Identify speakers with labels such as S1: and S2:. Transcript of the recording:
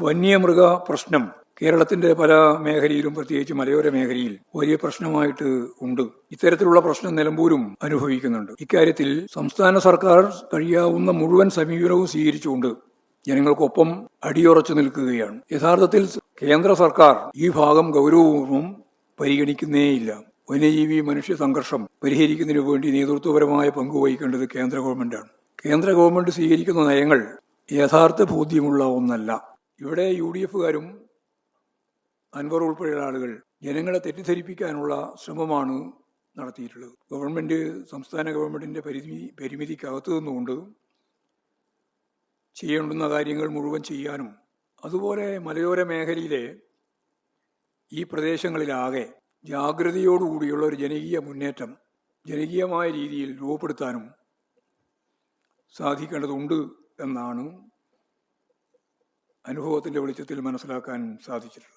S1: വന്യമൃഗ പ്രശ്നം കേരളത്തിന്റെ പല മേഖലയിലും, പ്രത്യേകിച്ച് മലയോര മേഖലയിൽ വലിയ പ്രശ്നമായിട്ട് ഉണ്ട്. ഇത്തരത്തിലുള്ള പ്രശ്നം നിലമ്പൂരും അനുഭവിക്കുന്നുണ്ട്. ഇക്കാര്യത്തിൽ സംസ്ഥാന സർക്കാർ കഴിയാവുന്ന മുഴുവൻ സമീപനവും സ്വീകരിച്ചുകൊണ്ട് ജനങ്ങൾക്കൊപ്പം അടിയുറച്ചു നിൽക്കുകയാണ്. യഥാർത്ഥത്തിൽ കേന്ദ്ര സർക്കാർ ഈ ഭാഗം ഗൗരവപൂർവ്വം പരിഗണിക്കുന്നേയില്ല. വന്യജീവി മനുഷ്യ സംഘർഷം പരിഹരിക്കുന്നതിനു വേണ്ടി നേതൃത്വപരമായ പങ്ക് വഹിക്കേണ്ടത് കേന്ദ്ര ഗവൺമെന്റാണ്. കേന്ദ്ര ഗവൺമെന്റ് സ്വീകരിക്കുന്ന നയങ്ങൾ യഥാർത്ഥ ബോധ്യമുള്ള ഒന്നല്ല. ഇവിടെ UDFകാരും അൻവർ ഉൾപ്പെടെയുള്ള ആളുകൾ ജനങ്ങളെ തെറ്റിദ്ധരിപ്പിക്കാനുള്ള ശ്രമമാണ് നടത്തിയിട്ടുള്ളത്. ഗവൺമെന്റ്, സംസ്ഥാന ഗവൺമെന്റിന്റെ പരിമിതിക്കകത്തു നിന്നുകൊണ്ട് ചെയ്യേണ്ടുന്ന കാര്യങ്ങൾ മുഴുവൻ ചെയ്യാനും, അതുപോലെ മലയോര മേഖലയിലെ ഈ പ്രദേശങ്ങളിലാകെ ജാഗ്രതയോടുകൂടിയുള്ള ഒരു ജനകീയ മുന്നേറ്റം ജനകീയമായ രീതിയിൽ രൂപപ്പെടുത്താനും സാധിക്കേണ്ടതുണ്ട് എന്നാണ് അനുഭവത്തിന്റെ വെളിച്ചത്തിൽ മനസ്സിലാക്കാൻ സാധിച്ചിട്ടുള്ളത്.